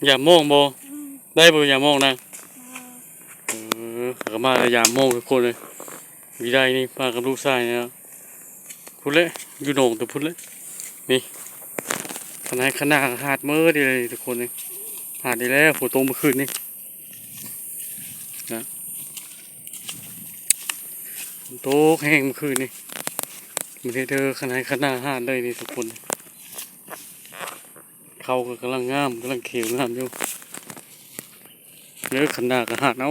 อย่ามองบ่ได้บ่อย่ามองนะก็มาอย่ามองทุกคนเลยวิได้นี่มากับลูกชายนะพุ่นเลยอยู่โหนงตัวพุ่นเลยนี่ขนาดหาดเมื่อดีเลยทุกคนเลยหาดดีแล้วฝนตกเมื่อคืนนี่นะฝนตกแห้งเมื่อคืนนี่มันได้เจอขนาดหาดเลยนี่ทุกคนเขาก็กำลังงามกำลังเขียวงามอยู่เนื้อขนาดก็หาดเอา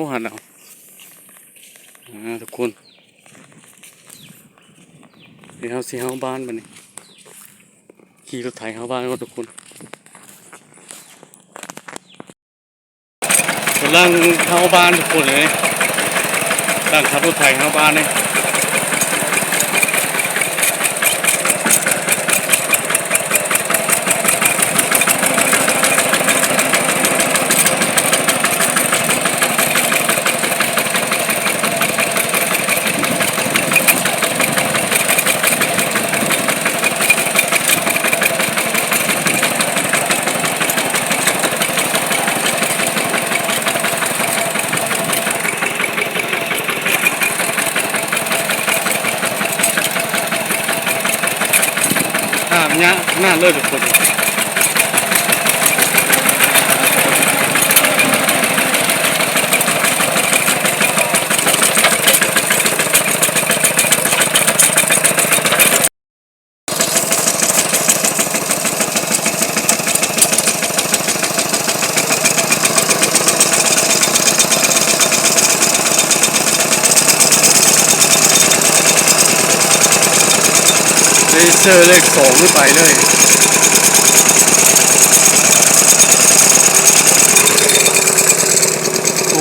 ทุกคนเดี๋ยวสิเฮาบ้านบัดนี้ขี่รถไถเฮาบ้านก็ทุกคนกำลังเฮาบ้านทุกคนเลยตั้งขับรถไถเฮาบ้านเลยหน้าเลยทุกคนเจอเลข2ขึ้นไปเลย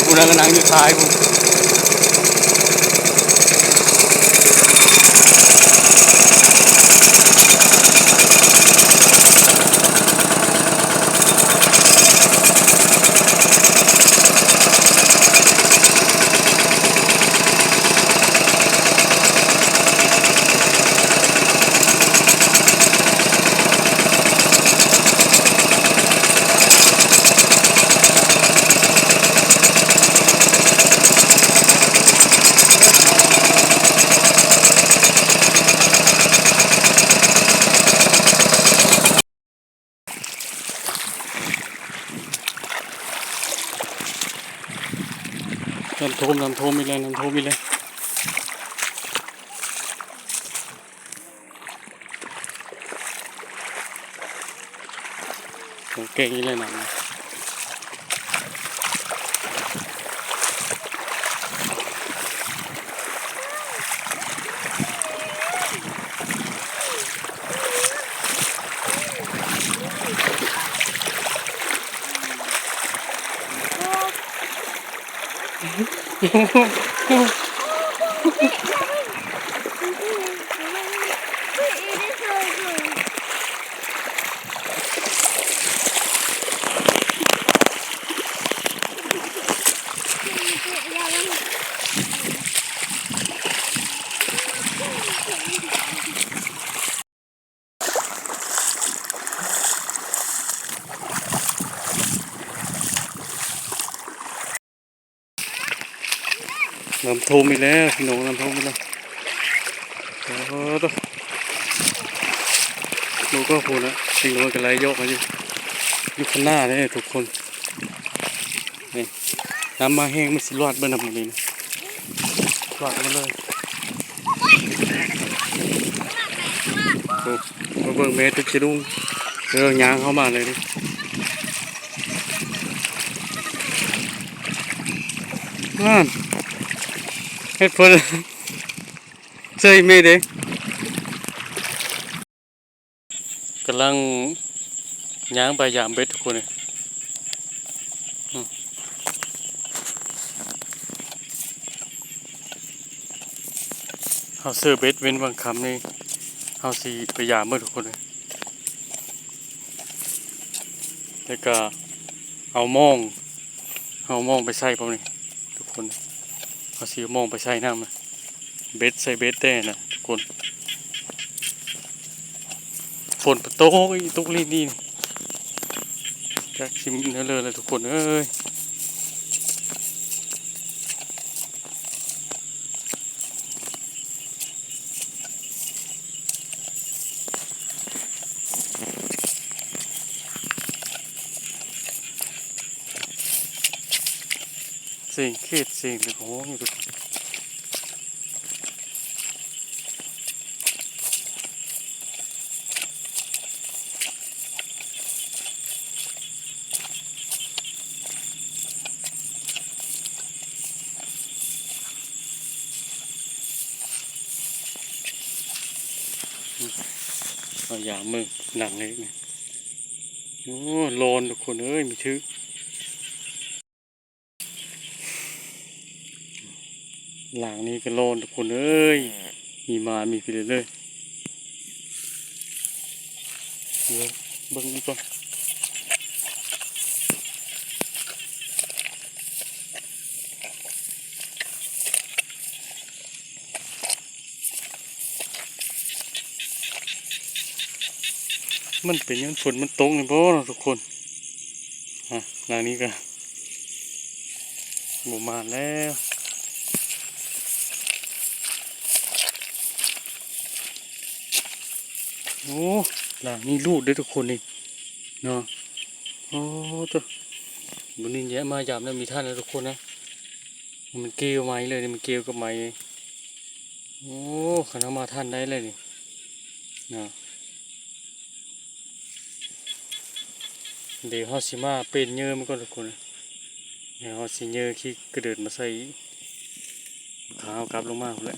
กูนั่งนั่งอยู่ท้ายกูน้ำท่วมอีกแล้วผมเก่งอีกแล้วนะน้ำท่วมอีกแล้วพี่น้องน้ำท่วมอีกแล้วโอ้โหดูก็พูดนะสิ่งน้อยกันไรยกมาอยู่ข้างหน้าเลยทุกคนนี่น้ำมาแห้งมันสิรอดเบิ้ลน้ำมันนี่นะรอดมาเลยโอ้เบิ้งเมตุจะดุ้งเรื่องยางเข้ามาเลยดิเฮ็ดเพิ่นใช่เมเด้กำลังย่างไปยามเบ็ดทุกคนเลยเขาซื้อเบ็ดเว้นบางคำนี่เขาสีไปยามเมื่อทุกคนเลยแล้วก็เอามองไปใส่ผมนี่ทุกคนเอาสีมองไปใส่น้ำนะเบ็ดใส่เบ็ดแต่นะทุกคนฝนตกอีตุกลีนี่จะ จากชิมเนื้อเลยทุกคนเอ้ยเสียงเขตเสียงเลยโอ้ยทุกคนเอาอย่างมึงหนังเลยนี่โอ้โลนทุกคนเอ้ยมีชื่อหลังนี้ก็โลนทุกคนเอ้ยมีมามีไปเลยเบิ่งนี่ก่อนมันเป็นยังฝนมันตกนี่บ่เนาะทุกคนหลังนี้ก็หมู่มาแล้วโอ้หลังนี้รูดได้ทุกคนนี่เนาะโอ้ตัวบนนี้แยะมายามแล้วมีท่านนะทุกคนนะมันเกลียวไม้เลยนี่มันเกลียวกับไม้โอ้ขันเอามาท่านได้เลยนี่เนาะเดี๋ยวฮอสิมาเป็นเยอะมันก็ทุกคนนะเดี๋ยวฮอสิเยอะขี้กระเดิดมาใส่ขาวกลับลงมาเลย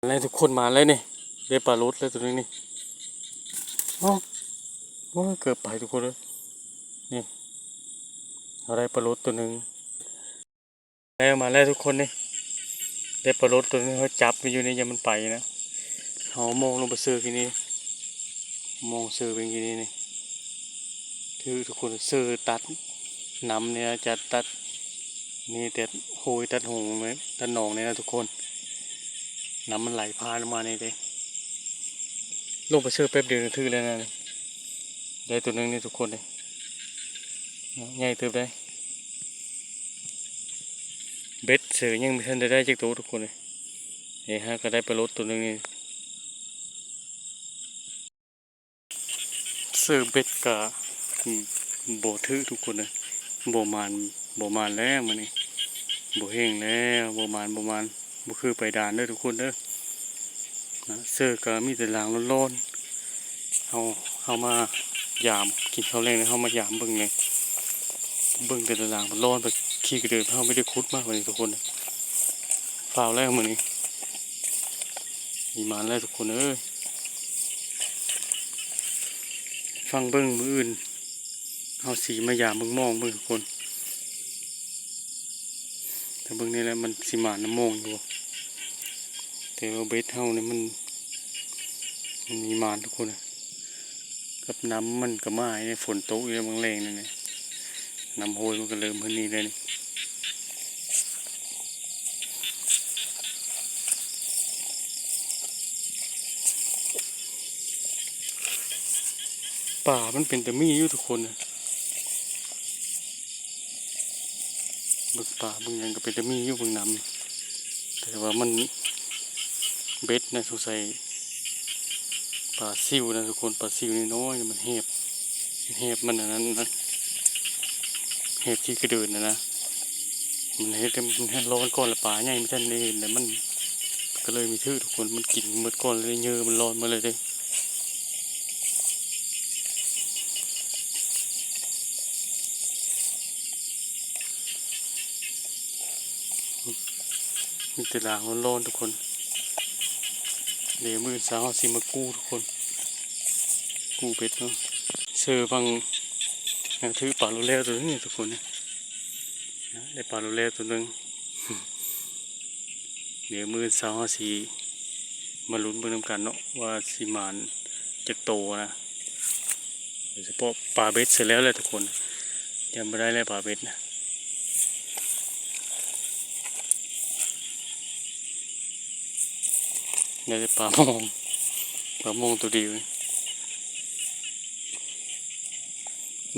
อะไรทุกคนมาเลยนี่ได้ปลาลดเลยตัวนี้นี่โอ้โอ้เกือบไปทุกคนเลยนี่เอาได้ปลาลดตัวหนึ่งแล้วมาแล้วทุกคนนี่ได้ปลาลดตัวนี้เขาจับไปอยู่ในยังมันไปนะเขามองลงไปซื้อที่นี่มองซื้อเป็นที่นี่นี่คือทุกคนซื้อตัดน้ำเนี่ยจะตัดนี่แต่โหยตัดหงไหมตัดหนองเนี่ยนะทุกคนน้ำมันไหลพานมาเนี่ยเลยลงไปซื้อแป๊บเดียวถือเลยนะได้ตัวนึงนี่ทุกคนเลยใหญ่เติบได้เบ็ดเสือยังไม่ทันได้จากตัวทุกคนเลยเฮ้ยฮะก็ได้ปลาลดตัวนึงนี่เสือเบ็ดกะโบถือทุกคนเลยโบมานแล้วมันนี่โบแห้งแล้วโบมานบ่คือไปด่านเด้อทุกคนเด้อเสือก็มีแต่หลังร้อนๆเอามายามกินข้าวแรงแล้วเอามายามเบิ่งเลยเบิ่งแต่ละหลังมันร้อนไปขี้กระเดินเขาไม่ได้คุดมากเลยทุกคนเปล่าแล้วมันนี่มีมานแล้วทุกคนเอ้ยฟังเบิ่งมืออื่นเอาสีมายามเบิ่งมองเบิ่งทุกคนแต่เบิ่งนี่แหละมันสีหมานน้ำมองอยู่แต่ว่าเบ็ดเท่านี่มันมีมานทุกคนกับน้ำมันก็มาในฝนตกอยู่บางแรงนั่นนี่น้ำโหยมันก็เริ่มพื้นนี้เลยนี่ป่ามันเป็นแต่มีอยู่ทุกคนบึกป่าบึงยังก็เป็นแต่มีอยู่บึงน้ำแต่ว่ามันเบ็ดนะสงสัยปลาซิวนะทุกคนปลาซิวนี่น้อยมันเห็บมันอันนั้นนะเห็บที่กระเดินนะมันเห็บมันให้ร้อนก้อนละปลาใหญ่ไม่ทันได้เห็นแต่มันก็เลยมีทื่อทุกคนมันกินหมดก้อนเลยเยอะมันร้อนมาเลยมีแต่หลางร้อนทุกคนเดี๋ยวมือสาวสิมากู้ทุกคนกู้เบ็ดเนาะเสือฟังถือปลาโลเล่ตัวนี้ทุกคนได้ปลาโลเล่ตัวนึงเดี๋ยวมือสาวสีมาลุ้นเบิ่งนำกันเนาะว่าสีมานจะโตนะโดยเฉพาะปลาเบ็ดเสร็จแล้วเลยทุกคนยังไม่ได้เลยปลาเบ็ดนะได้ปลามองตัวเดียว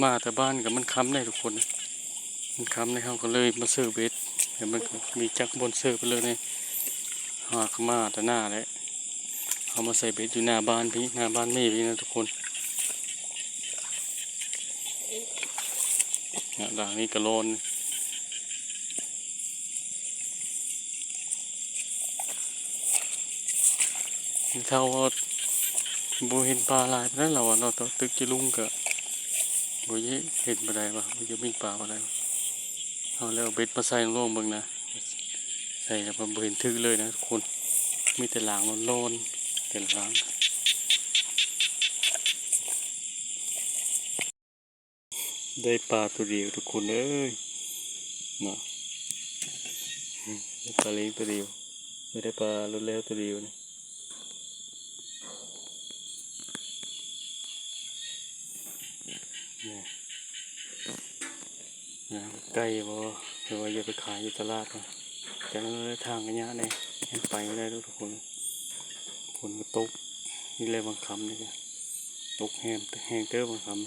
มาแต่บ้านกับมันค้ำได้ทุกคนนะมันค้ำในเขาก็เลยมาซื้อเบ็ดเห็นมันมีจักรบนซื้อไปเลยเนี่ยหากมาแต่หน้าแล้วเอามาใส่เบ็ดอยู่หน้าบ้านพี่หน้าบ้านแม่พี่นะทุกคนด่างนี้กระโลนเท่าว่าบูเห็นปลาลายไปแล้วเราเราตึกจะลุงกะบูเห็นอะไรปะบูจะมีปลาอะไรเอาแล้วเบ็ดมาใส่ลงเบิ่งนะใส่แล้วบูเห็นทึกเลยนะทุกคนมีแต่หลางโลนแต่หลางได้ปลาตัวเดียวทุกคนเอ้ยเนาะได้ปลาเล็กตัวเดียวไม่ได้ปลาลุดแล้วตัวเดียวนะไก่บ่หรือว่าอย่าไปขายอยู่ตลาดนะจากนั้นเลยทางกันยะเนี่ยไปไม่ได้ทุกคนฝนก็ตกนี่เลยบางคำนี่ก็ตกแห้งเต้อบางคำ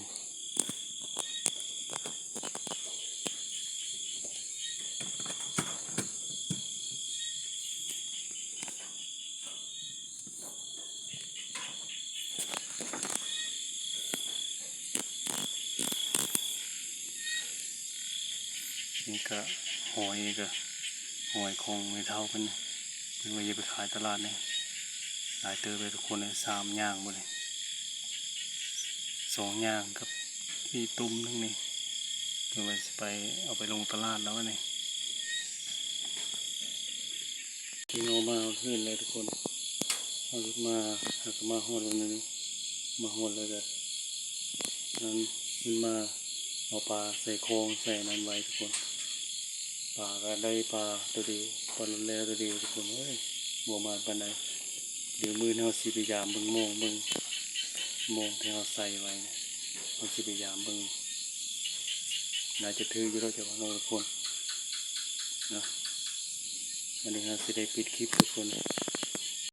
นี่ก็หอยนี่ก็หอยคงไม่เท่ากันนะหรือว่าอย่าไปขายตลาดเนี่ยหลายเตอไปทุกคนเลย3 อย่างหมดเลย2 อย่างกับอีตุ้มนึงนี่เพื่อว่าจะไปเอาไปลงตลาดแล้วนี่ที่โนมาขึ้นเลยทุกคนเอามาหากมาหอดแล้วนี่มาหอดเลยแบบนั้นขึ้นมาเอาปลาใส่โครงใส่นั้นไว้ทุกคนปลาก็ได้ปลาตัวเดียวปลาลุ่นแล้วตัวเดียวทุกคนเอ้ยบัวมาปานใดเดี๋ยวมือเราสิพยายามเบิ่งมองที่เราใส่ไว้นะเราสิพยายามเบิ่งน่าจะถืออยู่แล้วจะว่าเราทุกคนนะอันนี้เราสิได้ปิดคลิปทุกคน